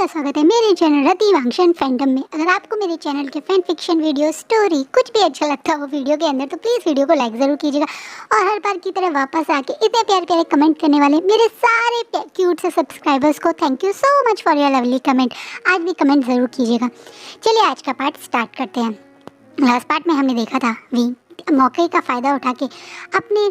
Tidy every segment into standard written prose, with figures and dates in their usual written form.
का स्वागत है मेरे चैनल रति वांगशन फैंडम में। अगर आपको मेरे चैनल के फैन फिक्शन वीडियो स्टोरी कुछ भी अच्छा लगता हो वीडियो के अंदर तो प्लीज़ वीडियो को लाइक ज़रूर कीजिएगा। और हर बार की तरह वापस आके इतने प्यारे प्यारे कमेंट करने वाले मेरे सारे क्यूट से सब्सक्राइबर्स को thank you so much for your lovely comment. आज भी कमेंट ज़रूर कीजिएगा। चलिए आज का पार्ट स्टार्ट करते हैं। लास्ट पार्ट में हमने देखा था वी मौके का फ़ायदा उठा के अपने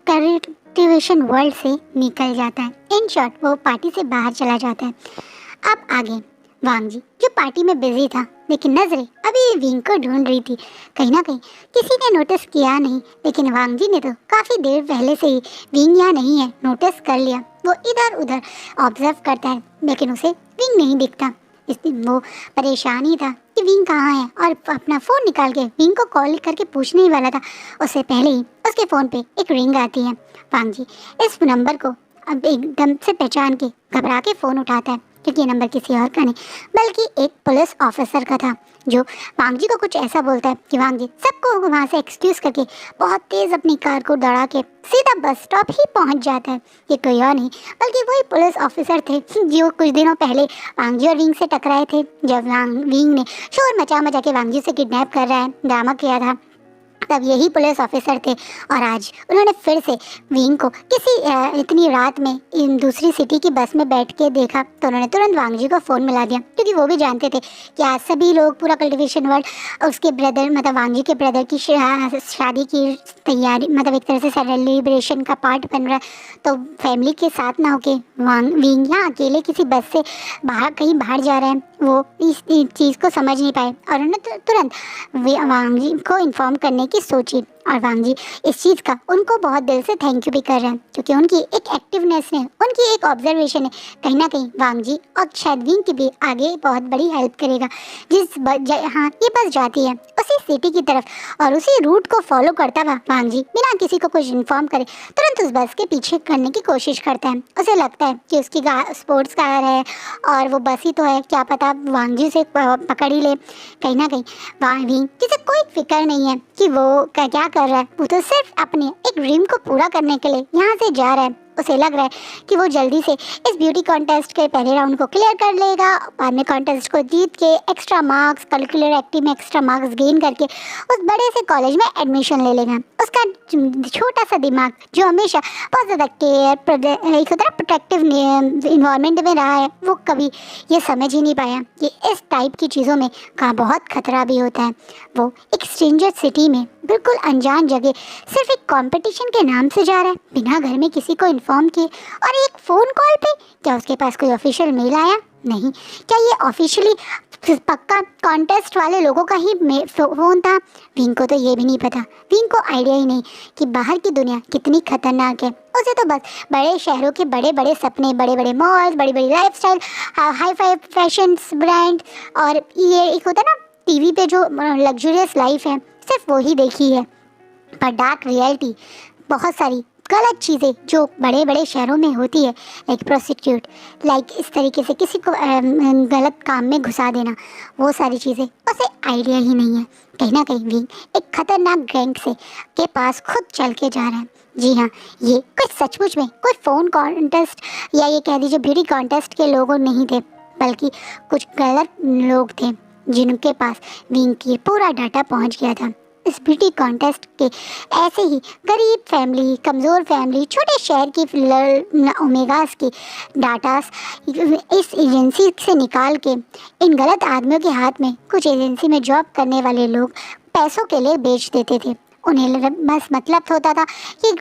कल्टिवेशन वर्ल्ड से निकल जाता है। इन शॉर्ट वो पार्टी से बाहर चला जाता है। अब आगे वांग जी जो पार्टी में बिजी था, लेकिन नजरें अभी विंग को ढूंढ रही थी। कहीं ना कहीं किसी ने नोटिस किया नहीं, लेकिन वांग जी ने तो काफ़ी देर पहले से ही विंग यहाँ नहीं है नोटिस कर लिया। वो इधर उधर ऑब्जर्व करता है, लेकिन उसे विंग नहीं दिखता। इसलिए वो परेशान ही था कि विंग कहाँ है, और अपना फ़ोन निकाल के विंग को कॉल करके पूछने ही वाला था। उससे पहले ही उसके फ़ोन पे एक रिंग आती है। वांग जी इस नंबर को अब एकदम से पहचान के घबरा के फ़ोन उठाता है, क्योंकि ये नंबर किसी और का नहीं बल्कि एक पुलिस ऑफिसर का था, जो वांग जी को कुछ ऐसा बोलता है कि वांग जी सबको वहाँ से एक्सक्यूज़ करके बहुत तेज़ अपनी कार को दौड़ा के सीधा बस स्टॉप ही पहुँच जाता है। ये कोई और नहीं बल्कि वही पुलिस ऑफिसर थे जो कुछ दिनों पहले वांग जी और विंग से टकराए थे, जब विंग ने शोर मचा के वांग जी से किडनैप कर रहा है ड्रामा किया था। तब यही पुलिस ऑफिसर थे, और आज उन्होंने फिर से विंग को किसी इतनी रात में इन दूसरी सिटी की बस में बैठ के देखा, तो उन्होंने तुरंत वांग जी को फ़ोन मिला दिया, क्योंकि वो भी जानते थे कि आज सभी लोग पूरा कल्टिवेशन वर्ल्ड उसके ब्रदर मतलब वांग जी के ब्रदर की शादी की तैयारी मतलब एक तरह से सेलिब्रेशन का पार्ट बन रहा है। तो फैमिली के साथ ना होके विंग यहाँ अकेले किसी बस से कहीं बाहर जा रहे हैं, वो इस चीज़ को समझ नहीं पाए, और उन्होंने तुरंत वांग जी को इन्फॉर्म करने की सोची। और वांग जी इस चीज़ का उनको बहुत दिल से थैंक यू भी कर रहे हैं, क्योंकि उनकी एक एक्टिवनेस ने, उनकी एक ऑब्जर्वेशन है कहीं ना कहीं वांग जी और शायद विंग की भी आगे बहुत बड़ी हेल्प करेगा। हाँ ये बस जाती है उसी सिटी की तरफ, और उसी रूट को फॉलो करता हुआ वांग जी बिना किसी को कुछ इन्फॉर्म करे तुरंत उस बस के पीछे करने की कोशिश करता है। उसे लगता है कि उसकी स्पोर्ट्स कार है और वो बस ही तो है, क्या पता वांग जी से पकड़ ही ले। कहीं ना कहीं विंग किसे कोई फिक्र नहीं है कि वो क्या कर रहा है, वो तो सिर्फ अपने एक ड्रीम को पूरा करने के लिए यहाँ से जा रहा है। उसे लग रहा है कि वो जल्दी से इस ब्यूटी कॉन्टेस्ट के पहले राउंड को क्लियर कर लेगा, बाद में कॉन्टेस्ट को जीत के एक्स्ट्रा मार्क्स करिकुलर एक्टिव में एक्स्ट्रा मार्क्स गेन करके उस बड़े से कॉलेज में एडमिशन ले लेगा। उसका छोटा सा दिमाग जो हमेशा बहुत ज़्यादा केयर एक होता है प्रोटेक्टिव इन्वायरमेंट में रहा है, वो कभी ये समझ ही नहीं पाया कि इस टाइप की चीज़ों में का बहुत खतरा भी होता है। वो एक स्ट्रेंजर सिटी में बिल्कुल अनजान जगह सिर्फ एक कंपटीशन के नाम से जा रहा है, बिना घर में किसी को इन्फॉर्म किए, और एक फ़ोन कॉल पे। क्या उसके पास कोई ऑफिशियल मेल आया? नहीं। क्या ये ऑफिशियली पक्का कॉन्टेस्ट वाले लोगों का ही फ़ोन था? विंग को तो ये भी नहीं पता। विंग को आइडिया ही नहीं कि बाहर की दुनिया कितनी खतरनाक है। उसे तो बस बड़े शहरों के बड़े बड़े सपने, बड़े बड़े मॉल्स, बड़ी बड़ी lifestyle, hi fi fashion brand, और ये एक होता है ना टीवी पे जो लग्जरियस लाइफ है, सिर्फ वो ही देखी है। पर डार्क रियलिटी, बहुत सारी गलत चीज़ें जो बड़े बड़े शहरों में होती है, लाइक प्रोस्टिट्यूट, लाइक इस तरीके से किसी को गलत काम में घुसा देना, वो सारी चीज़ें उसे आइडिया ही नहीं है। कहीं ना कहीं भी एक खतरनाक गैंग से के पास खुद चल के जा रहा है। जी हाँ, ये कुछ सचमुच में कोई फ़ोन कॉन्टेस्ट या ये कह दीजिए ब्यूटी कॉन्टेस्ट के लोग नहीं थे, बल्कि कुछ गलत लोग थे जिनके पास विंग की पूरा डाटा पहुंच गया था। इस ब्यूटी कॉन्टेस्ट के ऐसे ही गरीब फैमिली, कमज़ोर फैमिली, छोटे शहर की ओमेगास की डाटास इस एजेंसी से निकाल के इन गलत आदमियों के हाथ में कुछ एजेंसी में जॉब करने वाले लोग पैसों के लिए बेच देते थे। उन्हें बस मतलब होता था कि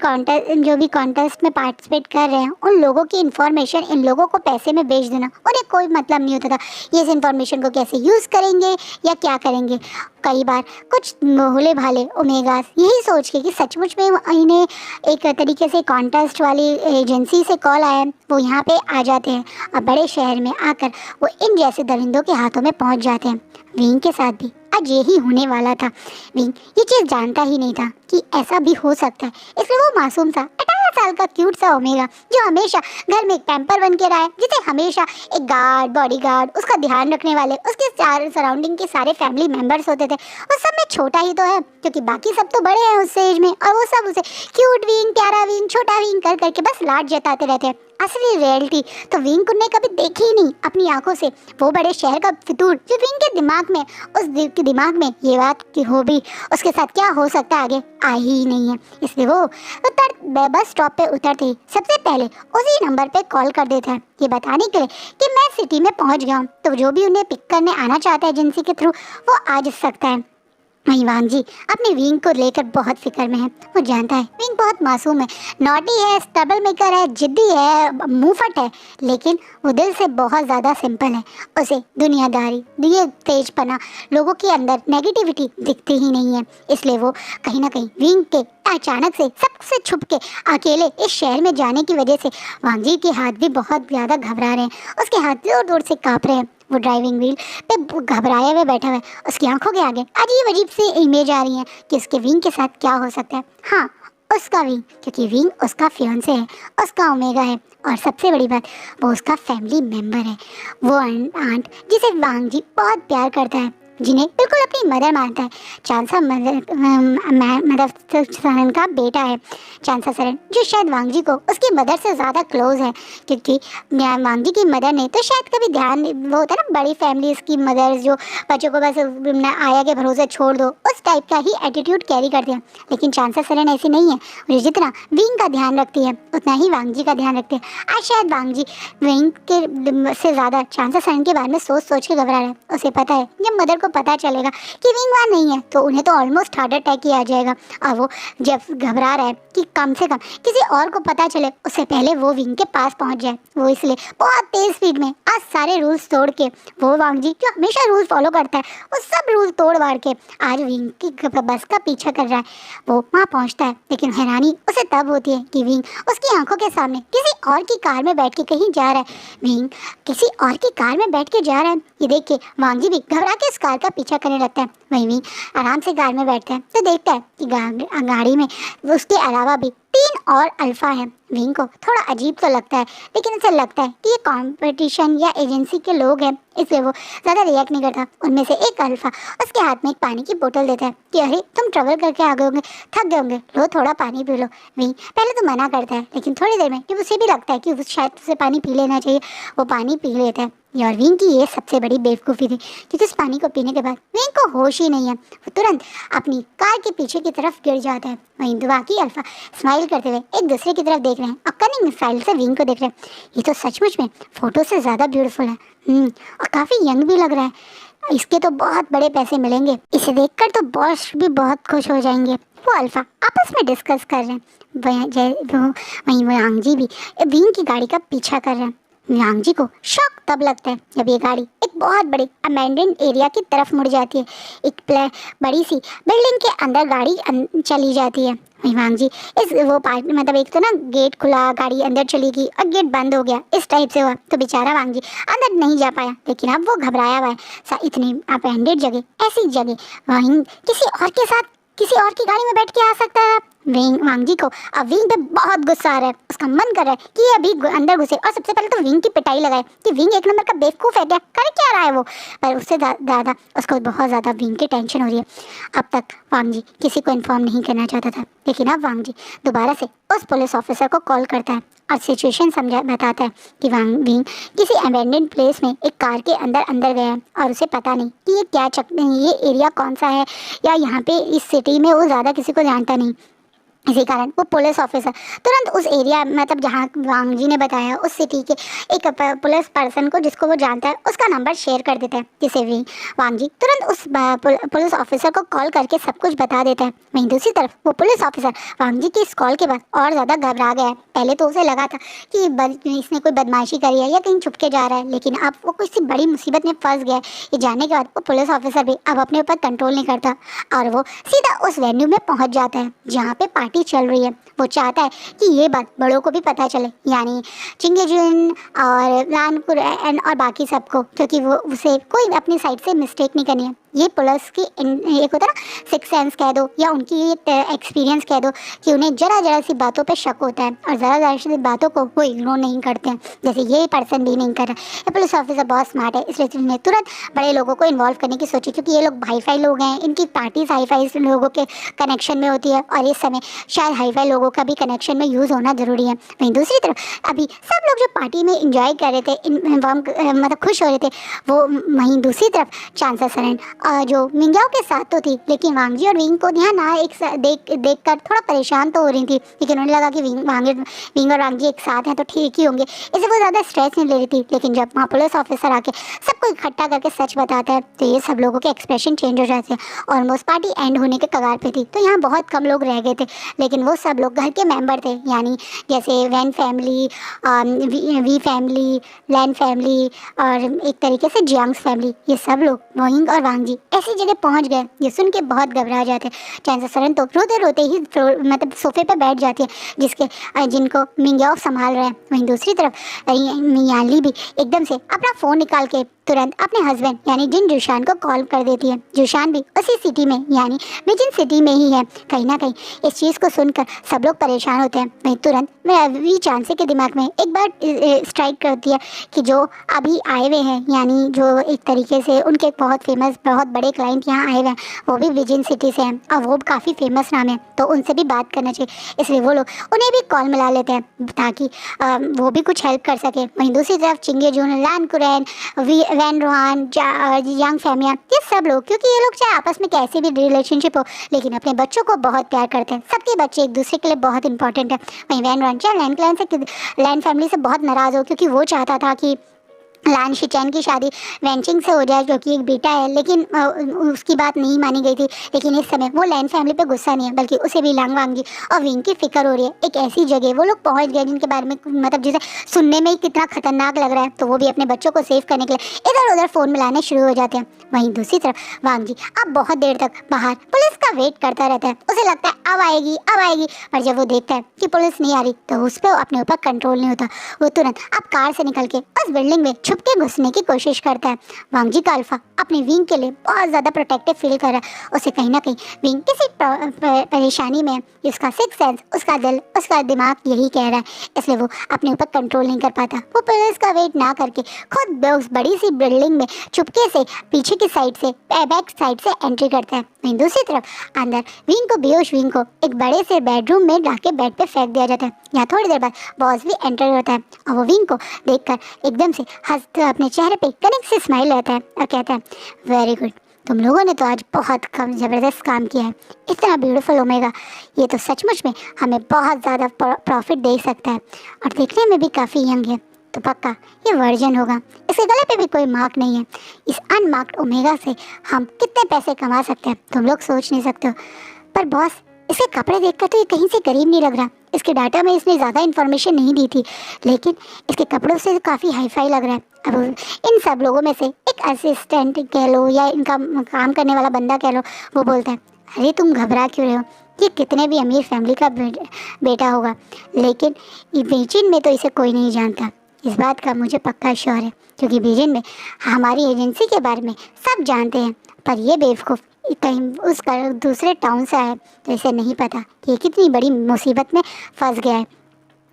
जो भी कॉन्टेस्ट में पार्टिसिपेट कर रहे हैं उन लोगों की इन्फॉर्मेशन इन लोगों को पैसे में बेच देना। उन्हें कोई मतलब नहीं होता था ये इस इन्फॉर्मेशन को कैसे यूज़ करेंगे या क्या करेंगे। कई बार कुछ भोले भाले ओमेगास यही सोच के कि सचमुच में इन्हें एक तरीके से कॉन्टेस्ट वाली एजेंसी से कॉल आया, वो यहाँ पे आ जाते हैं और बड़े शहर में आकर वो इन जैसे दरिंदों के हाथों में पहुँच जाते हैं। विंग के साथ भी आज यही होने वाला था। विंग ये चीज़ जानता ही नहीं था कि ऐसा भी हो सकता है, इसलिए वो मासूम सा 18 साल का क्यूट सा ओमेगा जो हमेशा घर में एक पैम्पर बन के रहा है, जिसे हमेशा एक गार्ड, बॉडी गार्ड, उसका ध्यान रखने वाले उसके सराउंडिंग के सारे फैमिली मेम्बर्स होते थे। उस सब में छोटा ही तो है, क्योंकि बाकी सब तो बड़े हैं उस एज में, और वो सब उसे क्यूट विंग, प्यारा विंग, छोटा विंग कर करके बस लाड जताते रहते हैं। असली रियलिटी तो विंग ने कभी देखी ही नहीं अपनी आंखों से। वो बड़े शहर का फितूर जो विंग के दिमाग में, के दिमाग में ये बात की हो भी उसके साथ क्या हो सकता है आगे आई ही नहीं है। इसलिए वो बस स्टॉप पे उतरते ही सबसे पहले उसी नंबर पे कॉल कर देता है ये बताने के लिए कि मैं सिटी में पहुंच गया हूँ। तो जो भी उन्हें पिक करने आना चाहता है एजेंसी के थ्रू वो आ जा सकता है। वहीं वांग जी अपने विंग को लेकर बहुत फिक्र में है। वो जानता है विंग बहुत मासूम है, नॉटी है, स्ट्रबल मेकर है, जिद्दी है, मुंहफट है, लेकिन वो दिल से बहुत ज़्यादा सिंपल है। उसे दुनियादारी, ये तेजपना, लोगों के अंदर नेगेटिविटी दिखती ही नहीं है। इसलिए वो कहीं ना कहीं विंग के अचानक से सबसे छुप के अकेले इस शहर में जाने की वजह से वांग जी के हाथ भी बहुत ज़्यादा घबरा रहे हैं। उसके हाथ जोर जोर से काँप रहे हैं। वो ड्राइविंग व्हील पे घबराया हुआ बैठा हुआ है। उसकी आंखों के आगे अजीब अजीब सी इमेज आ रही है कि उसके विंग के साथ क्या हो सकता है। हाँ, उसका विंग, क्योंकि विंग उसका फियांसे है, उसका ओमेगा है, और सबसे बड़ी बात वो उसका फैमिली मेम्बर है। वो आंट जिसे वांग जी बहुत प्यार करता है, जिन्हें बिल्कुल अपनी मदर मानता है। चांसा मदर सरन का बेटा है। चांसा सरन जो शायद वांग जी को उसकी मदर से ज़्यादा क्लोज है, क्योंकि वांग जी की मदर ने तो शायद कभी ध्यान, वो होता है ना बड़ी फैमिली की मदर्स जो बच्चों को बस आया के भरोसे छोड़ दो, उस टाइप का ही एटीट्यूड कैरी करते हैं। लेकिन चांसा सरन ऐसी नहीं है। वो जितना विंग का ध्यान रखती है उतना ही वांग जी का ध्यान रखती है। आज शायद वांग जी विंग के से ज़्यादा चांसा सरन के बारे में सोच सोच के घबरा रहा है। उसे पता है जब मदर को पता चलेगा कि विंग वहाँ नहीं है तो उन्हें तो ऑलमोस्ट हार्ट अटैक ही आ जाएगा। और वो जब घबरा रहा है कि कम से कम किसी और को पता चले उससे पहले वो विंग के पास पहुंच जाए। वो इसलिए बहुत तेज स्पीड में आज सारे रूल्स तोड़ के, वो वांग जी जो हमेशा रूल फॉलो करता है, वो सब रूल तोड़ वाड़ के आज विंग की बस का पीछा कर रहा है। वो वहाँ पहुँचता है, लेकिन हैरानी उसे तब होती है कि विंग उसकी आंखों के सामने किसी और की कार में बैठ के कहीं जा रहा है। विंग किसी और की कार में बैठ के जा रहा है, ये देख के वांग जी भी घबरा के इस कार का पीछा करने लगता है। वहीं विंग आराम से कार में बैठता है तो देखता है कि गाड़ी में उसके अलावा भी 3 और अल्फा हैं। विंग को थोड़ा अजीब तो लगता है, लेकिन उसे लगता है कि ये कंपटीशन या एजेंसी के लोग हैं, इसलिए वो ज़्यादा रिएक्ट नहीं करता। उनमें से एक अल्फा उसके हाथ में एक पानी की बोतल देता है कि अरे तुम ट्रैवल करके आ गए होंगे, थक गए होंगे, लो थोड़ा पानी पी लो। विंग पहले तो मना करता है, लेकिन थोड़ी देर में जब उसे भी लगता है कि शायद उसे पानी पी लेना चाहिए, वो पानी पी लेता है। और विंग की ये सबसे बड़ी बेवकूफ़ी थी, क्योंकि उस पानी को पीने के बाद विंग को होश ही नहीं है। वो तुरंत अपनी कार के पीछे की तरफ गिर जाता है। वहीं बाकी अल्फा स्माइल करते हुए एक दूसरे की तरफ देख रहे हैं और कनिंग स्टाइल से विंग को देख रहे हैं। ये तो सचमुच में फोटो से ज़्यादा ब्यूटीफुल है, और काफ़ी यंग भी लग रहा है। इसके तो बहुत बड़े पैसे मिलेंगे, इसे देखकर तो बॉस भी बहुत खुश हो जाएंगे। वो अल्फा आपस में डिस्कस कर रहे हैं। वहीं वांग जी भी विंग की गाड़ी का पीछा कर रहे हैं। वांग जी को शॉक तब लगता है जब ये गाड़ी एक बहुत बड़े अबैंडन्ड एरिया की तरफ मुड़ जाती है। एक बड़ी सी बिल्डिंग के अंदर गाड़ी चली जाती है। वहीं वांग जी इस वो पार्ट मतलब एक तो ना गेट खुला, गाड़ी अंदर चली गई और गेट बंद हो गया, इस टाइप से हुआ। तो बेचारा वांग जी अंदर नहीं जा पाया, लेकिन अब वो घबराया हुआ है। इतनी अबैंडन्ड जगह, ऐसी जगह वहीं किसी और के साथ किसी और की गाड़ी में बैठ के आ सकता है। वांग जी को अब विंग पे बहुत गुस्सा आ रहा है। उसका मन कर रहा है कि ये अभी अंदर घुसे और सबसे पहले तो विंग की पिटाई लगाए कि विंग एक नंबर का बेवकूफ़ है, क्या कर क्या रहा है वो। पर उससे ज़्यादा उसको बहुत ज़्यादा विंग की टेंशन हो रही है। अब तक वांग जी किसी को इन्फॉर्म नहीं करना चाहता था, लेकिन अब वांग जी दोबारा से उस पुलिस ऑफिसर को कॉल करता है और सिचुएशन बताता है कि विंग किसी अबैंडन्ड प्लेस में एक कार के अंदर गया है और उसे पता नहीं कि ये एरिया कौन सा है, या यहाँ पे इस सिटी में वो ज़्यादा किसी को जानता नहीं। इसी कारण वो पुलिस ऑफिसर तुरंत उस एरिया मतलब जहाँ वांग जी ने बताया उस सिटी के एक पुलिस पर्सन को जिसको वो जानता है उसका नंबर शेयर कर देता है, जिसे भी वांग जी तुरंत उस पुलिस ऑफिसर को कॉल करके सब कुछ बता देता है। वहीं दूसरी तरफ वो पुलिस ऑफिसर वांग जी की इस कॉल के बाद और ज़्यादा घबरा गया है। पहले तो उसे लगा था कि इसने कोई बदमाशी करी है या कहीं छुप के जा रहा है, लेकिन अब वो किसी बड़ी मुसीबत में फंस गया है। ये जानने के बाद वो पुलिस ऑफिसर भी अब अपने ऊपर कंट्रोल नहीं करता और वो सीधा उस वेन्यू में पहुँच जाता है जहाँ पे पार्टी चल रही है। वो चाहता है कि ये बात बड़ों को भी पता चले, यानी चिंगेजुन और रानपुर और बाकी सबको, क्योंकि वो उसे कोई अपनी साइड से मिस्टेक नहीं करनी है। ये पुलिस की एक होता है ना सिक्स सेंस कह दो या उनकी एक्सपीरियंस कह दो कि उन्हें जरा सी बातों पे शक होता है और ज़रा सी बातों को वो इग्नोर नहीं करते हैं, जैसे ये पर्सन भी नहीं कर रहा। ये पुलिस ऑफिसर बहुत स्मार्ट है, इसलिए उसने तुरंत बड़े लोगों को इन्वॉल्व करने की सोची, क्योंकि ये लोग हाई फाई लोग हैं, इनकी पार्टीज हाई फाई लोगों के कनेक्शन में होती है और इस समय शायद हाई फाई लोगों का भी कनेक्शन में यूज़ होना ज़रूरी है। वहीं दूसरी तरफ अभी सब लोग जो पार्टी में इंजॉय कर रहे थे, मतलब खुश हो रहे थे, वो वहीं दूसरी तरफ चांसा सरन जो मिंग्याओ के साथ तो थी, लेकिन वांगजी और विंग को यहाँ ना देख कर थोड़ा परेशान तो हो रही थी, लेकिन उन्हें लगा कि विंग और वांगजी एक साथ हैं तो ठीक ही होंगे, इसे वो ज़्यादा स्ट्रेस नहीं ले रही थी। लेकिन जब वहाँ पुलिस ऑफिसर आके सबको इकट्ठा करके सच बताता है तो ये सब लोगों के एक्सप्रेशन चेंज हो जाते हैं। ऑलमोस्ट पार्टी एंड होने के कगार पे थी, तो यहाँ बहुत कम लोग रह गए थे, लेकिन वो सब लोग घर के मेंबर थे, यानी जैसे वैन फैमिली, वी फैमिली, लैन फैमिली और एक तरीके से जियांग्स फैमिली, ये सब लोग विंग और वांगजी ऐसी जगह पहुंच गए। ये सुन के बहुत घबरा जाते। चांसा सरन तो रोते रोते ही मतलब सोफे पे बैठ जाती है, जिनको मिंग्याओ संभाल रहे हैं। वहीं दूसरी तरफ यानली भी एकदम से अपना फ़ोन निकाल के तुरंत अपने हस्बैंड यानी जिन जुशान को कॉल कर देती है। जुशान भी उसी सिटी में यानी बिजिन सिटी में ही है। कहीं ना कहीं इस चीज़ को सुनकर सब लोग परेशान होते हैं। वहीं तुरंत वी चांसे के दिमाग में एक बार स्ट्राइक करती है कि जो अभी आए हुए हैं, यानी जो एक तरीके से उनके बहुत फेमस बहुत बड़े क्लाइंट यहाँ आए हुए हैं, वो भी बिजिन सिटी से हैं और वो काफ़ी फेमस नाम है, तो उनसे भी बात करना चाहिए। इसलिए वो लोग उन्हें भी कॉल मिला लेते हैं ताकि वो भी कुछ हेल्प कर सके। वहीं दूसरी तरफ चिंगे जून, लान कुरैन, वैन रोहान, यांग फैमिया, ये सब लोग, क्योंकि ये लोग चाहे आपस में कैसे भी रिलेशनशिप हो, लेकिन अपने बच्चों को बहुत प्यार करते हैं। सबके बच्चे एक दूसरे के लिए बहुत इंपॉर्टेंट है। वहीं वैन रोहान चाहे लैन फैमिली से बहुत नाराज़ हो, क्योंकि वो चाहता था कि लान शिचैन की शादी वैनचिंग से हो जाए, जो कि एक बेटा है, लेकिन उसकी बात नहीं मानी गई थी। लेकिन इस समय वो लैन फैमिली पे गुस्सा नहीं है, बल्कि उसे भी लांग वांगजी और विंग की फिक्र हो रही है। एक ऐसी जगह वो लोग पहुंच गए जिनके बारे में मतलब जिसे सुनने में ही कितना खतरनाक लग रहा है, तो वो भी अपने बच्चों को सेव करने के लिए इधर उधर फ़ोन मिलाने शुरू हो जाते हैं। वहीं दूसरी तरफ वांगजी अब बहुत देर तक बाहर पुलिस का वेट करता रहता है। उसे लगता है अब आएगी, पर जब वो देखता है कि पुलिस नहीं आ रही तो उस पर अपने ऊपर कंट्रोल नहीं होता। वो तुरंत अब कार से निकल के उस बिल्डिंग में छुप के घुसने की कोशिश करता है। वांगजी का अल्फा अपने विंग के लिए बहुत ज़्यादा प्रोटेक्टिव फील कर रहा है। उसे कहीं ना कहीं विंग किसी परेशानी में, उसका सिक्स सेंस, उसका दिल, उसका दिमाग यही कह रहा है, इसलिए वो अपने ऊपर कंट्रोल नहीं कर पाता। वो पुलिस का वेट ना करके खुद उस बड़ी सी बिल्डिंग में चुपके से पीछे की साइड से, बैक साइड से एंट्री करता है। वहीं दूसरी तरफ अंदर बेहोश विंग को एक बड़े से बेडरूम में लाके बेड पे फेंक दिया जाता है। यहाँ थोड़ी देर बाद बॉस भी एंटर होता है और वो विंग को देखकर एकदम से हंसते अपने चेहरे पे कनेक्ट से स्माइल रहता है और कहता है, वेरी गुड, तुम लोगों ने तो आज बहुत कम ज़बरदस्त काम किया है। इतना ब्यूटीफुल ओमेगा, ये तो सचमुच में हमें बहुत ज़्यादा प्रॉफिट दे सकता है और देखने में भी काफ़ी यंग है, तो पक्का ये वर्जन होगा। इसके गले पे भी कोई मार्क नहीं है। इस अनमार्क्ड ओमेगा से हम कितने पैसे कमा सकते हैं तुम लोग सोच नहीं सकते हो। पर बॉस, इसके कपड़े देखकर तो ये कहीं से गरीब नहीं लग रहा। इसके डाटा में इसने ज़्यादा इन्फॉर्मेशन नहीं दी थी, लेकिन इसके कपड़ों से काफ़ी हाई फाई लग रहा है। अब इन सब लोगों में से एक असिस्टेंट कह लो या इनका काम करने वाला बंदा कह लो, वो बोलता है, अरे तुम घबरा क्यों रहे हो, ये कितने भी अमीर फैमिली का बेटा होगा, लेकिन बीजिंग में तो इसे कोई नहीं जानता। इस बात का मुझे पक्का श्योर है, क्योंकि बीजिंग में हमारी एजेंसी के बारे में सब जानते हैं, पर ये बेवकूफ़ कहीं उसका दूसरे टाउन से आया तो इसे नहीं पता कि ये कितनी बड़ी मुसीबत में फंस गया है।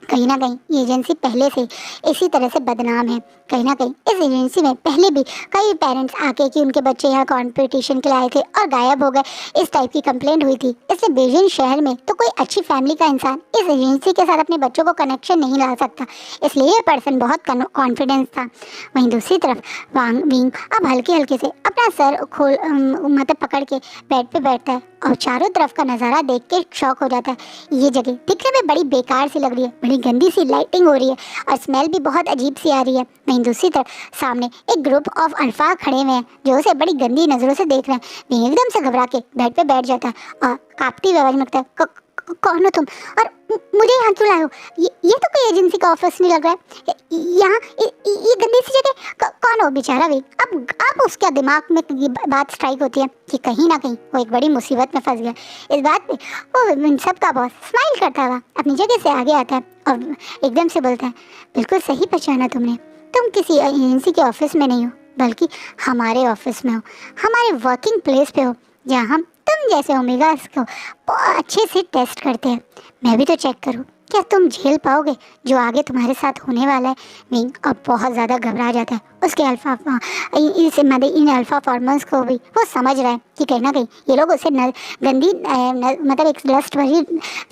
कहीं ना कहीं ये एजेंसी पहले से इसी तरह से बदनाम है। कहीं ना कहीं इस एजेंसी में पहले भी कई पेरेंट्स आके कि उनके बच्चे यहाँ कंपटीशन के लिए आए थे और गायब हो गए, इस टाइप की कंप्लेंट हुई थी। इसलिए बीजिंग शहर में तो कोई अच्छी फैमिली का इंसान इस एजेंसी के साथ अपने बच्चों को कनेक्शन नहीं ला सकता, इसलिए ये पर्सन बहुत कॉन्फिडेंस था। वहीं दूसरी तरफ विंग अब हल्के हल्के से अपना सर खोल मतलब पकड़ के बेड पे बैठता है और चारों तरफ का नज़ारा देख के शॉक हो जाता है। ये जगह दिखने में बड़ी बेकार सी लग रही है, बड़ी गंदी सी लाइटिंग हो रही है और स्मेल भी बहुत अजीब सी आ रही है। वहीं दूसरी तरफ सामने एक ग्रुप ऑफ अल्फा खड़े हुए हैं जो उसे बड़ी गंदी नज़रों से देख रहे हैं। विंग एकदम से घबरा के बेड पे बैठ जाता है और कांपती हुई आवाज़ में कहता है, कौन हो तुम और मुझे यहाँ क्यों लाए हो? ये तो कोई एजेंसी का ऑफिस नहीं लग रहा है, यहाँ ये गंदी सी जगह कौन हो बेचारा भी। अब उसके दिमाग में ये बात स्ट्राइक होती है कि कहीं ना कहीं वो एक बड़ी मुसीबत में फंस गया। इस बात पे वो सबका बॉस स्माइल करता हुआ अपनी जगह से आगे आता है और एकदम से बोलता है, बिल्कुल सही पहचाना तुमने, तुम किसी एजेंसी के ऑफिस में नहीं हो, बल्कि हमारे ऑफिस में हो, हमारे वर्किंग प्लेस पे हो, जहाँ हम तुम जैसे ओमेगास को बहुत अच्छे से टेस्ट करते हैं। मैं भी तो चेक करूँ, क्या तुम झेल पाओगे जो आगे तुम्हारे साथ होने वाला है। विंग अब बहुत ज़्यादा घबरा जाता है। उसके इन अल्फा फॉर्मर्स को भी वो समझ रहा है कि कहीं ना कहीं ये लोग उसे गंदी मतलब एक लस्ट भरी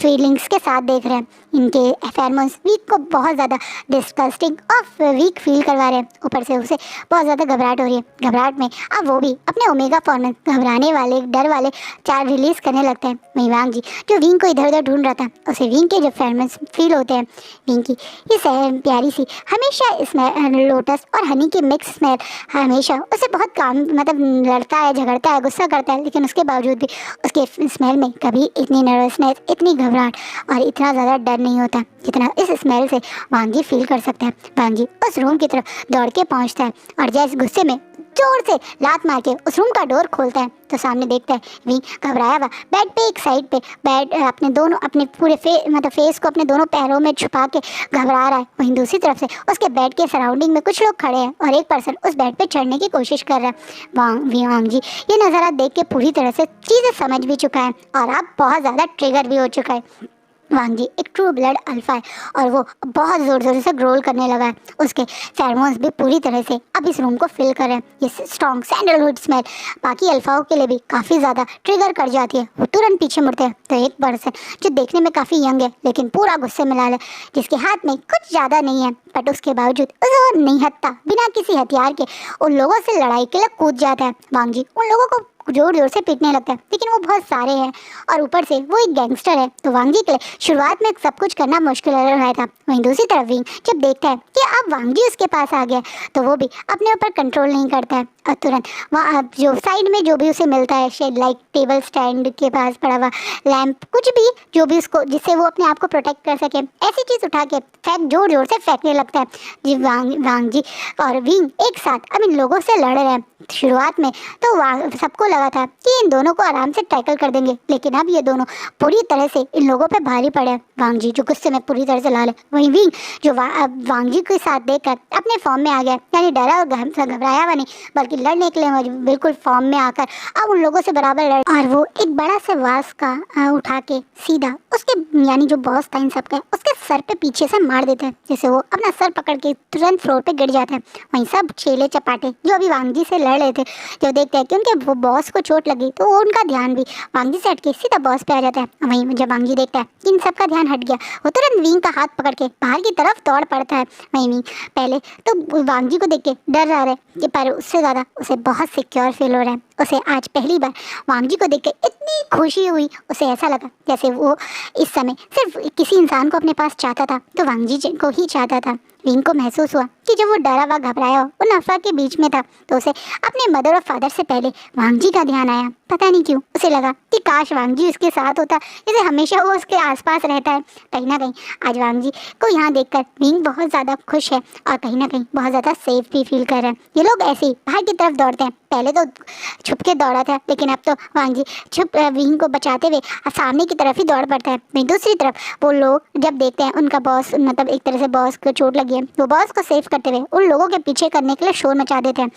फीलिंग्स के साथ देख रहे हैं। इनके फेरोमोन्स वीक को बहुत ज़्यादा डिस्गस्टिंग और वीक फील करवा रहे हैं। ऊपर से उसे बहुत ज़्यादा घबराहट हो रही है। घबराहट में अब वो भी अपने ओमेगा फॉर्मर्स, घबराने वाले डर वाले चार रिलीज करने लगते हैं। वहीं वांग जी जो विंग को इधर उधर ढूंढ रहा था, उसे विंग के जो फेरोमोन्स फील होते हैं, विंग की ये प्यारी सी हमेशा इसमें लोटस और हनी की मिक्स स्मेल हमेशा उसे बहुत काम मतलब लड़ता है, झगड़ता है, गुस्सा करता है, लेकिन उसके बावजूद भी उसके स्मेल में कभी इतनी नर्वसनेस, इतनी घबराहट और इतना ज़्यादा डर नहीं होता जितना इस स्मेल से वांग जी फील कर सकता है। वांग जी उस रूम की तरफ दौड़ के पहुंचता है और जैसे गुस्से में जोर से लात मार के उस रूम का डोर खोलता है तो सामने देखता है विंग घबराया हुआ बेड पे एक साइड पे बेड अपने पूरे फेस को अपने दोनों पैरों में छुपा के घबरा रहा है। वहीं दूसरी तरफ से उसके बेड के सराउंडिंग में कुछ लोग खड़े हैं और एक पर्सन उस बेड पे चढ़ने की कोशिश कर रहा है। वांग जी ये नज़ारा देख के पूरी तरह से चीज़ें समझ भी चुका है और अब बहुत ज़्यादा ट्रिगर भी हो चुका है। वांग जी एक ट्रू ब्लड अल्फा है और वो बहुत ज़ोर ज़ोर से ग्रोल करने लगा है। उसके फेरोमोन्स भी पूरी तरह से अब इस रूम को फिल कर रहे हैं। ये स्ट्रॉन्ग सैंडलवुड स्मेल बाकी अल्फाओं के लिए भी काफ़ी ज़्यादा ट्रिगर कर जाती है। वो तुरंत पीछे मुड़ते हैं तो एक पर्सन जो देखने में काफ़ी यंग है लेकिन पूरा गुस्से में लाल है, जिसके हाथ में कुछ ज़्यादा नहीं है बट उसके बावजूद उसे वो नहीं हटता, बिना किसी हथियार के उन लोगों से लड़ाई के लिए कूद जाता है। वांग जी उन लोगों को जोर जोर से पीटने लगता है, लेकिन वो बहुत सारे हैं और ऊपर से वो एक गैंगस्टर है तो वांग जी के लिए शुरुआत में सब कुछ करना मुश्किल लग रहा था। वहीं दूसरी तरफ विंग जब देखता है कि अब वांग जी उसके पास आ गया तो वो भी अपने ऊपर कंट्रोल नहीं करता है और तुरंत वहाँ जो साइड में जो भी उसे मिलता है शेड लाइक टेबल स्टैंड के पास पड़ा हुआ लैंप, कुछ भी जो भी उसको जिससे वो अपने आप को प्रोटेक्ट कर सके, ऐसी चीज़ उठा के जोर जोर से फेंकने लगता है। जी वांग जी और विंग एक साथ अब इन लोगों से लड़ रहे हैं। शुरुआत में तो सबको लगा था कि इन दोनों को आराम से टैकल कर देंगे, लेकिन अब ये दोनों पूरी तरह से इन लोगों पे भारी पड़े। वांग जी जो गुस्से में पूरी तरह से लाल है, वहीं विंग जो वांग जी के साथ देखकर अपने फॉर्म में आ गया, यानी डरा और घबराया हुआ नहीं बल्कि लड़ने के लिए बिल्कुल फॉर्म में आकर अब उन लोगों से बराबर लड़ और वो एक बड़ा सा वास का उठा के सीधा उसके यानी जो बॉस था इन सबका उसके सर पे पीछे से मार देते हैं, जैसे वो अपना सर पकड़ के तुरंत फ्लोर पे गिर जाते हैं। वहीं सब छेले चपाटे जो अभी वांग जी से लड़ रहे थे जब देखते हैं कि उनके वो बॉस को चोट लगी तो उनका ध्यान भी वांग जी से हट के सीधा बॉस पे आ जाता है। वहीं जब वांग जी देखता है कि इन सबका ध्यान हट गया, वो तुरंत विंग का हाथ पकड़ के बाहर की तरफ दौड़ पड़ता है। वहीं विंग पहले तो वांग जी को देख के डर रहा है कि पर उससे ज़्यादा उसे बहुत सिक्योर फील हो रहा है। उसे आज पहली बार वांग जी को देख के इतनी खुशी हुई, उसे ऐसा लगा जैसे वो इस समय सिर्फ किसी इंसान को अपने पास चाहता था तो वांग जी को ही चाहता था। विंग को महसूस हुआ कि जब वो डरा हुआ घबराया हो उन अफवाह के बीच में था तो उसे अपने मदर और फादर से पहले वांग जी का ध्यान आया। पता नहीं क्यों उसे लगा कि काश वांग जी उसके साथ होता, जैसे हमेशा वो उसके आसपास रहता है। कहीं ना कहीं आज वांग जी को यहाँ देखकर विंग बहुत ज़्यादा खुश है और कहीं ना कहीं बहुत ज़्यादा सेफ भी फील कर रहा है। ये लोग ऐसे ही बाहर की तरफ दौड़ते हैं, पहले तो छुप के दौड़ा था लेकिन अब तो वांग जी छुप विंग को बचाते हुए सामने की तरफ ही दौड़ पड़ता है। वहीं दूसरी तरफ वो लोग जब देखते हैं उनका बॉस मतलब एक तरह से बॉस को चोट लगी है, वो बॉस को सेव करते हुए उन लोगों के पीछे करने के लिए शोर मचा देते हैं।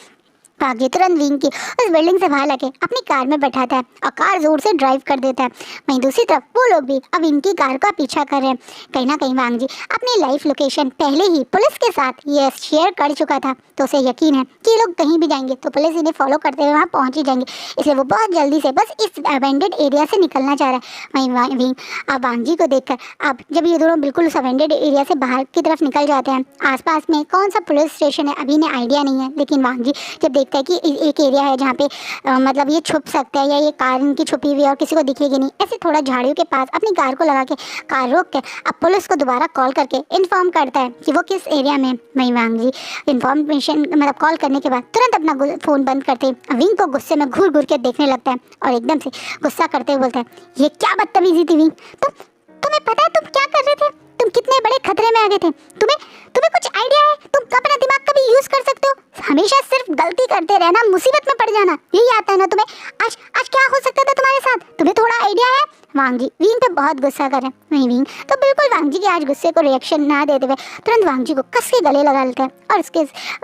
आगे तुरंत विंग की उस बिल्डिंग से बाहर लाके अपनी कार में बैठाता है और कार जोर से ड्राइव कर देता है। वहीं दूसरी तरफ वो लोग भी अब इनकी कार का पीछा कर रहे हैं। कहीं ना कहीं वांग जी अपनी लाइव लोकेशन पहले ही पुलिस के साथ ये शेयर कर चुका था तो उसे यकीन है कि ये लोग कहीं भी जाएंगे तो पुलिस इन्हें फॉलो करते हुए वहाँ पहुँच ही जाएंगे, इसलिए वो बहुत जल्दी से बस इस अबेंडेड एरिया से निकलना चाह रहा है। वहीं विंग अब वांग जी को देखकर अब जब ये दोनों बिल्कुल उस अबेंडेड एरिया से बाहर की तरफ निकल जाते हैं, आसपास में कौन सा पुलिस स्टेशन है अभी इन्हें आइडिया नहीं है, लेकिन वांग जी जब देखता है कि एक एरिया है जहाँ पे मतलब ये छुप सकता है या ये कार इनकी छुपी हुई है और किसी को दिखेगी नहीं, ऐसे थोड़ा झाड़ियों के पास अपनी कार को लगा के कार रोक के अब पुलिस को दोबारा कॉल करके इन्फॉर्म करता है कि वो किस एरिया में। वहीं वांग जी इन्फॉर्मेशन मतलब कॉल करने के बाद तुरंत अपना फ़ोन बंद करते विंग को गुस्से में घूर घूर के देखने लगता है और एकदम से गुस्सा करते हुए बोलता है, ये क्या बदतमीजी थी विंग, तुम्हें पता है तुम क्या कर रहे थे, तुम कितने बड़े खतरे में आ गए थे, तुम्हें कुछ आइडिया है, तुम अपना दिमाग कभी यूज़ कर सकते हो, हमेशा सिर्फ गलती करते रहना, मुसीबत में पड़ जाना, यही आता है ना तुम्हें। आज आज क्या हो सकता था तुम्हारे साथ, तुम्हें थोड़ा आइडिया है? वांग जी विंग पे बहुत गुस्सा कर रहे हैं। वहीं विंग तो बिल्कुल वांग जी के आज गुस्से को रिएक्शन ना देते हुए तुरंत वांग जी को कस के गले लगा लेते हैं और उसके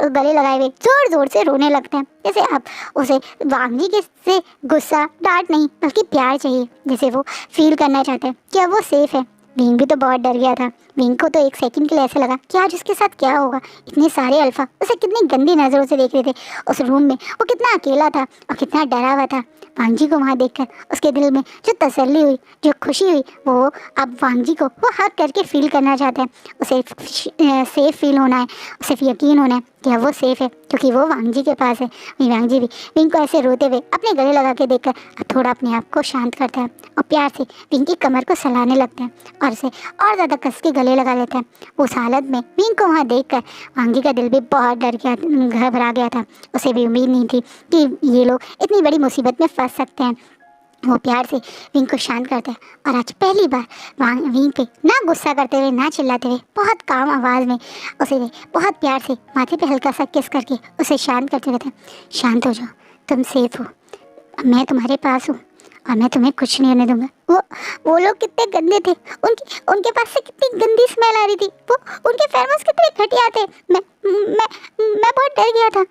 गले लगाए हुए जोर जोर से रोने लगते हैं। जैसे अब उसे वांग जी के से गुस्सा डांट नहीं बल्कि प्यार चाहिए, जैसे वो फील करना चाहते हैं कि अब वो सेफ है। विंग भी तो बहुत डर गया था। विंग को तो एक सेकंड के लिए ऐसा लगा कि आज उसके साथ क्या होगा। इतने सारे अल्फा उसे कितनी गंदी नज़रों से देख रहे थे उस रूम में। वो कितना अकेला था और कितना डरा हुआ था। वांग जी को वहाँ देखकर उसके दिल में जो तसल्ली हुई, जो खुशी हुई, वो अब वांग जी को वो हक करके फील करना चाहता है। उसे सेफ फील होना है, उसे यकीन होना है कि अब वो सेफ है क्योंकि वो वांग जी के पास है। वहीं वांग जी भी विंग को ऐसे रोते हुए अपने गले लगा के देखकर अब थोड़ा अपने आप को शांत करता है और प्यार से विंग की कमर को सहलाने लगता है और उसे और ज़्यादा कस के गले लगा लेता है। उस हालत में विंग को वहाँ देखकर वांग जी का दिल भी बहुत डर गया, घबरा गया था। उसे भी उम्मीद नहीं थी कि ये लोग इतनी बड़ी मुसीबत में फंस सकते हैं। वो प्यार से विंग को शांत करता है और आज पहली बार विंग पे ना गुस्सा करते हुए, ना चिल्लाते हुए, बहुत काम आवाज़ में उसे बहुत प्यार से माथे पे हल्का सा किस करके उसे शांत करते रहते हैं। शांत हो जाओ, तुम सेफ हो, मैं तुम्हारे पास हूँ और मैं तुम्हें कुछ नहीं होने दूंगा। वो लोग कितने गंदे थे, उनके पास से कितनी गंदी स्मेल आ रही थी, वो उनके फेरोमोन्स कितने घटिया थे। मैं बहुत डर गया था।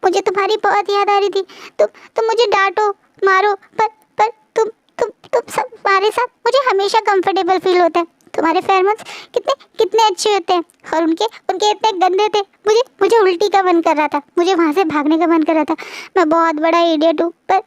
मुझे तुम्हारी बहुत याद आ रही थी। तुम मुझे डांटो मारो पर तुम सब हमारे साथ मुझे हमेशा कंफर्टेबल फील होता है। तुम्हारे फेरोमोन्स कितने अच्छे होते हैं और उनके इतने गंदे थे। मुझे उल्टी का मन कर रहा था, मुझे वहाँ से भागने का मन कर रहा था। मैं बहुत बड़ा इडियट हूँ पर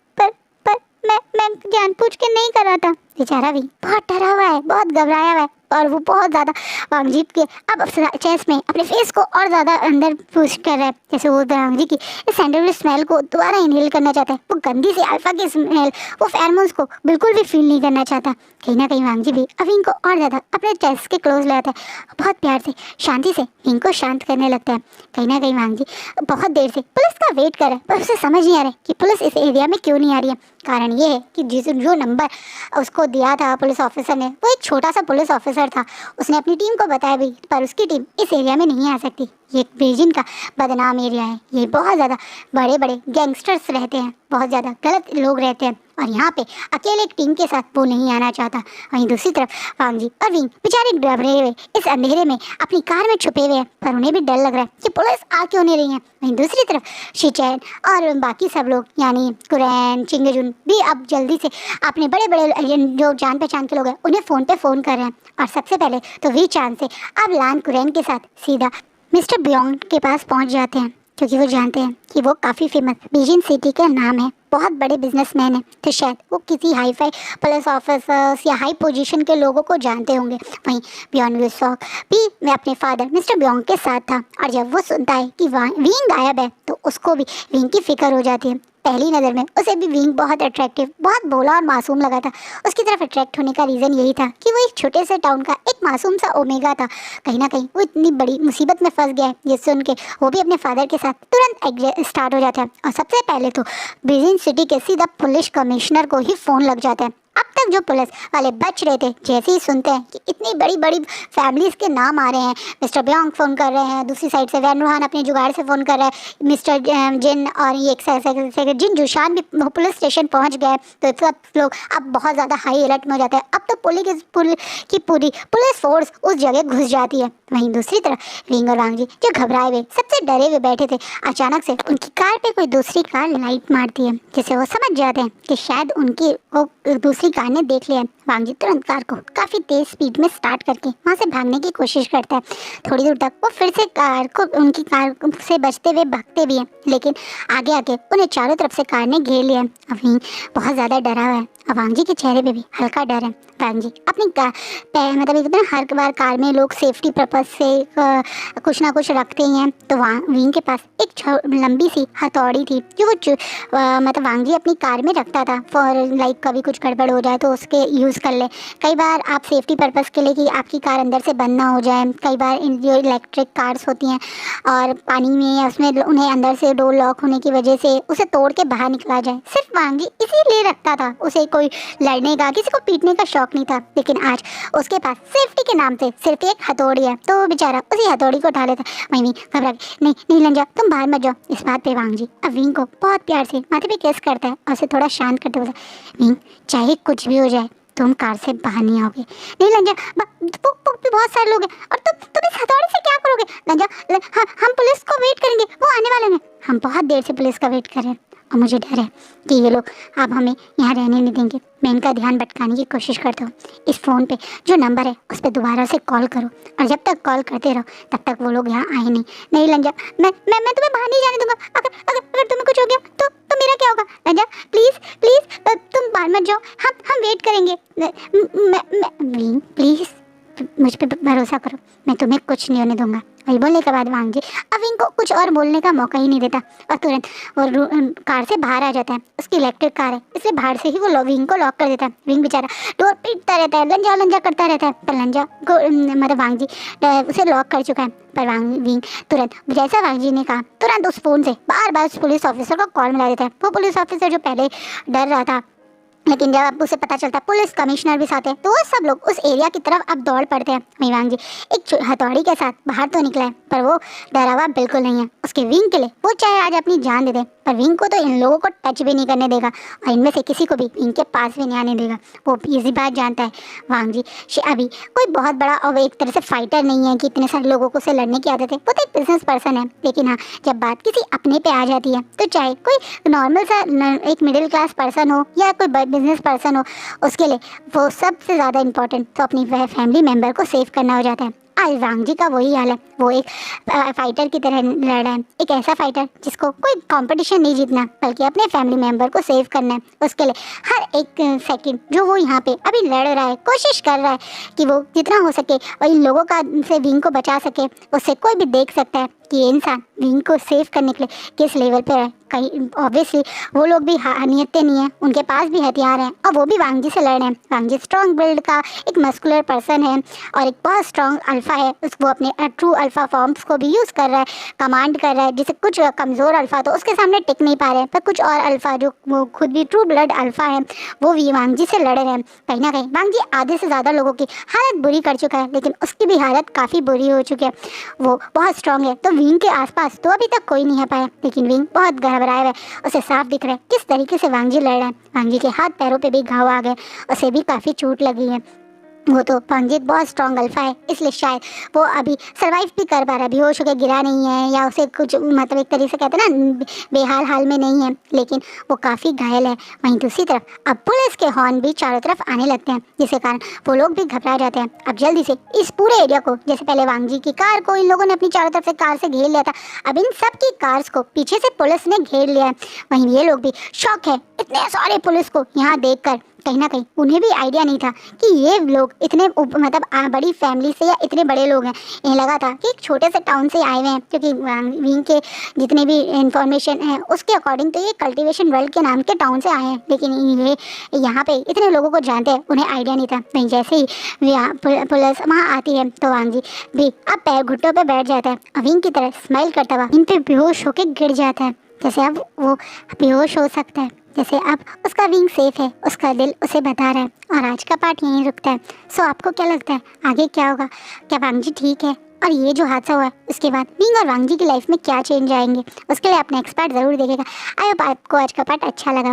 मैं जानबूझ के नहीं कर रहा था। बेचारा भी बहुत डरा हुआ है, बहुत घबराया हुआ है और वो बहुत ज़्यादा वांगजी के अब चेस्ट में अपने फेस को और ज़्यादा अंदर पुश कर रहा है, जैसे वो वांगजी की इस सैंडलवुड स्मेल को दोबारा इनहेल करना चाहता है। वो गंदी सी अल्फा की स्मेल, वो फेरोमोन्स को बिल्कुल भी फील नहीं करना चाहता। कहीं ना कहीं वांगजी भी अब विंग को और ज़्यादा अपने चेस्ट के क्लोज ले आता है, बहुत प्यार से शांति से विंग को शांत करने लगता है। कहीं ना कहीं वांगजी बहुत देर से पुलिस का वेट कर रहा है पर उसे समझ नहीं आ रहा है कि पुलिस इस एरिया में क्यों नहीं आ रही है। कारण ये है कि जो नंबर उसको दिया था पुलिस ऑफिसर ने, वो एक छोटा सा पुलिस ऑफिसर था। उसने अपनी टीम को बताया भी पर उसकी टीम इस एरिया में नहीं आ सकती। ये बीजिंग का बदनाम एरिया है, ये बहुत ज़्यादा बड़े बड़े गैंगस्टर्स रहते हैं, बहुत ज़्यादा गलत लोग रहते हैं और यहाँ पे अकेले एक टीम के साथ वो नहीं आना चाहता। वहीं दूसरी तरफ वांगजी और विंग बेचारे डरे हुए इस अंधेरे में अपनी कार में छुपे हुए हैं पर उन्हें भी डर लग रहा है कि पुलिस आ क्यों नहीं रही है। वहीं दूसरी तरफ शिचैन और बाकी सब लोग यानी कुरैन चिंगजुन भी अब जल्दी से अपने बड़े बड़े जो जान पहचान के लोग हैं उन्हें फ़ोन कर रहे हैं और सबसे पहले तो वी चांद से अब लान कुरैन के साथ सीधा मिस्टर ब्योंग के पास पहुंच जाते हैं क्योंकि वो जानते हैं कि वो काफ़ी फेमस बीजिंग सिटी का नाम है, बहुत बड़े बिजनेसमैन हैं, तो शायद वो किसी हाई फाई पुलिस ऑफिसर्स या हाई पोजीशन के लोगों को जानते होंगे। वहीं ब्योंग विसॉक भी मैं अपने फादर मिस्टर ब्योंग के साथ था और जब वो सुनता है कि विंग गायब है तो उसको भी विंग की फिक्र हो जाती है। पहली नज़र में उसे भी विंग बहुत अट्रैक्टिव, बहुत भोला और मासूम लगा था। उसकी तरफ अट्रैक्ट होने का रीज़न यही था कि वो एक छोटे से टाउन का एक मासूम सा ओमेगा था। कहीं ना कहीं वो इतनी बड़ी मुसीबत में फंस गया है ये सुन के वो भी अपने फादर के साथ तुरंत स्टार्ट हो जाता है और सबसे पहले तो बीजिंग सिटी के सीधा पुलिस कमिश्नर को ही फ़ोन लग जाता है। अब तक जो पुलिस वाले बच रहे थे जैसे ही सुनते हैं कि इतनी बड़ी बड़ी फैमिलीज़ के नाम आ रहे हैं, मिस्टर ब्योंग फ़ोन कर रहे हैं, दूसरी साइड से वैन रूहान अपने जुगाड़ से फ़ोन कर रहा है, मिस्टर जिन और ये एक जिन जुशान भी पुलिस स्टेशन पहुंच गए तो सब लोग अब बहुत ज़्यादा हाई अलर्ट में हो जाते हैं। अब तो पूरी पुलिस फोर्स उस जगह घुस जाती है। वहीं दूसरी तरफ विंग और वांगजी जो घबराए हुए सबसे डरे हुए बैठे थे, अचानक से उनकी कार पे कोई दूसरी कार लाइट मारती है जिससे वो समझ जाते हैं कि शायद उनकी वो दूसरी कार ने देख लिया। वांगजी तुरंत कार को काफ़ी तेज स्पीड में स्टार्ट करके वहाँ से भागने की कोशिश करता है। थोड़ी दूर तक वो फिर से उनकी कार से बचते हुए भागते भी हैं लेकिन आगे आके उन्हें चारों तरफ से कार ने घेर लिया। वहीं बहुत ज़्यादा डरा हुआ है और वांगजी के चेहरे पे भी हल्का डर है। वांगजी अपनी मतलब हर बार कार में लोग सेफ्टी पर्पज से कुछ ना कुछ रखते ही हैं तो विंग के पास एक लंबी सी हथौड़ी थी जो वो मतलब वांगजी अपनी कार में रखता था फॉर लाइक कभी कुछ गड़बड़ हो जाए तो उसके यूज़ कर ले। कई बार आप सेफ्टी पर्पज़ के लिए कि आपकी कार अंदर से बंद ना हो जाए, कई बार जो इलेक्ट्रिक कार्स होती हैं और पानी में या उसमें उन्हें अंदर से डोर लॉक होने की वजह से उसे तोड़ के बाहर निकला जाए, सिर्फ वांगजी इसीलिए रखता था। उसे कोई कोई लड़ने का, किसी को पीटने का शौक नहीं था, लेकिन आज उसके पास सेफ्टी के नाम से सिर्फ एक हथौड़ी है, तो वो बेचारा उसी हथौड़ी को उठा लेता। वहीं विंग घबरा के, नहीं नहीं लंजा, तुम बाहर मत जाओ। इस बात पे वांग जी अब विंग को बहुत प्यार से माथे पे किस करता है और उसे थोड़ा शांत करते हुए, विंग चाहे कुछ भी हो जाए तुम कार से बाहर नहीं आओगे। नहीं लंजा, बहुत सारे लोग हैं और तुम इस हथौड़ी से क्या करोगे? लंजा, हम पुलिस को वेट करेंगे, वो आने वाले हैं। हम बहुत देर से पुलिस का वेट कर रहे हैं और मुझे डर है कि ये लोग अब हमें यहाँ रहने नहीं देंगे। मैं इनका ध्यान भटकाने की कोशिश करता हूँ। इस फ़ोन पे जो नंबर है उस पर दोबारा से कॉल करो और जब तक कॉल करते रहो तब तक वो लोग यहाँ आए नहीं। नहीं लंजा, मैं तुम्हें बाहर नहीं जाने दूंगा। अगर अगर अगर तुम्हें कुछ हो गया तो मेरा क्या होगा? लंजा प्लीज़ प्लीज़ तुम बाहर मत जाओ, हम वेट करेंगे। प्लीज़ मुझ पे भरोसा करो, मैं तुम्हें कुछ नहीं होने दूंगा। वही बोलने के बाद वांग जी अब विंग को कुछ और बोलने का मौका ही नहीं देता और तुरंत वो कार से बाहर आ जाता है। उसकी इलेक्ट्रिक कार है, इसलिए बाहर से ही वो विंग को लॉक कर देता है। विंग बेचारा डोर पीटता रहता है, लंजा लंजा करता रहता है, पर लंजा को मतलब वांग जी उसे लॉक कर चुका है। पर विंग तुरंत जैसा वांग जी ने कहा तुरंत उस फोन से बार बार उस पुलिस ऑफिसर को कॉल मिला देता है। वो पुलिस ऑफिसर जो पहले डर रहा था, लेकिन जब उसे पता चलता है पुलिस कमिश्नर भी साथ है, तो वो सब लोग उस एरिया की तरफ अब दौड़ पड़ते हैं। वहीं वांग जी एक हथौड़ी के साथ बाहर तो निकला है, पर वो डरा हुआ बिल्कुल नहीं है। उसके विंग के लिए वो चाहे आज अपनी जान दे दे, पर विंग को तो इन लोगों को टच भी नहीं करने देगा और इनमें से किसी को भी विंग के पास भी नहीं आने देगा। वो इसी बात जानता है वांग जी अभी कोई बहुत बड़ा और एक तरह से फाइटर नहीं है कि इतने सारे लोगों को से लड़ने की आदत है। वो तो एक बिजनेस पर्सन है, लेकिन हाँ जब बात किसी अपने पे आ जाती है तो चाहे कोई नॉर्मल सा एक मिडिल क्लास पर्सन हो या कोई बिजनेस पर्सन हो, उसके लिए वो सबसे ज़्यादा इंपॉर्टेंट तो अपनी फैमिली मेम्बर को सेव करना हो जाता है। आज वांग जी का वही हाल है। वो एक फाइटर की तरह लड़ रहा है, एक ऐसा फाइटर जिसको कोई कंपटीशन नहीं जीतना बल्कि अपने फैमिली मेम्बर को सेव करना है। उसके लिए हर एक सेकंड जो वो यहाँ पे अभी लड़ रहा है, कोशिश कर रहा है कि वो जितना हो सके और इन लोगों का से विंग को बचा सके। उससे कोई भी देख सकता है कि ये इंसान विंग को सेव करने के लिए किस लेवल पे है। कहीं ऑब्वियसली वो लोग भी नियत्ते नहीं है, उनके पास भी हथियार हैं और वो भी वांग जी से लड़ रहे हैं। वांग जी स्ट्रॉन्ग बिल्ड का एक मस्कुलर पर्सन है और एक बहुत स्ट्रॉन्ग अल्फा है। वो अपने ट्रू अल्फा फॉर्म्स को भी यूज़ कर रहा है, कमांड कर रहा है, जिसे कुछ कमज़ोर अल्फा तो उसके सामने टिक नहीं पा रहे हैं, पर कुछ और अल्फा जो वो खुद भी ट्रू ब्लड अल्फा है वो भी वांग जी से लड़ रहे हैं। कहीं ना कहीं वांग जी आधे से ज़्यादा लोगों की हालत बुरी कर चुका है, लेकिन उसकी भी हालत काफ़ी बुरी हो चुकी है। वो बहुत स्ट्रॉन्ग है, तो विंग के आसपास तो अभी तक कोई नहीं है पाया, लेकिन विंग बहुत घबराया हुआ है। उसे साफ दिख रहा है किस तरीके से वांग जी लड़ रहा है। वांग जी के हाथ पैरों पे भी घाव आ गए, उसे भी काफ़ी चोट लगी है। वो तो वांग जी बहुत स्ट्रॉन्ग अल्फा है, इसलिए शायद वो अभी सर्वाइव भी कर पा रहा है, बेहोश होकर गिरा नहीं है या उसे कुछ मतलब एक तरीके से कहते हैं ना बेहाल हाल में नहीं है, लेकिन वो काफ़ी घायल है। वहीं दूसरी तरफ अब पुलिस के हॉर्न भी चारों तरफ आने लगते हैं, जिसके कारण वो लोग भी घबरा जाते हैं। अब जल्दी से इस पूरे एरिया को, जैसे पहले वांग जी की कार को इन लोगों ने अपनी चारों तरफ से कार से घेर लिया था, अब इन सब की कार्स को पीछे से पुलिस ने घेर लिया है। वहीं ये लोग भी शौक है इतने सारे पुलिस को यहाँ देखकर। कहीं ना कहीं उन्हें भी आइडिया नहीं था कि ये लोग इतने मतलब बड़ी फैमिली से या इतने बड़े लोग हैं। इन्हें लगा था कि एक छोटे से टाउन से आए हुए हैं, क्योंकि विंग के जितने भी इंफॉर्मेशन है उसके अकॉर्डिंग तो ये कल्टीवेशन वर्ल्ड के नाम के टाउन से आए हैं, लेकिन ये यहाँ पे इतने लोगों को जानते हैं, उन्हें आइडिया नहीं था। वहीं जैसे ही पुलिस वहाँ आती है तो वांग जी भी अब पैर घुट्टों पर बैठ जाता है और विंग की तरह स्माइल करता हुआ इन पे बेहोश होकर गिर जाता है। जैसे अब वो बेहोश हो सकता है, जैसे अब उसका विंग सेफ है, उसका दिल उसे बता रहा है। और आज का पार्ट यहीं रुकता है। सो आपको क्या लगता है आगे क्या होगा? क्या वांग जी ठीक है? और ये जो हादसा हुआ है उसके बाद विंग और वांग जी की लाइफ में क्या चेंज आएंगे, उसके लिए अपने एक्सपर्ट ज़रूर देखेगा। आई होप आपको आज का पार्ट अच्छा लगा।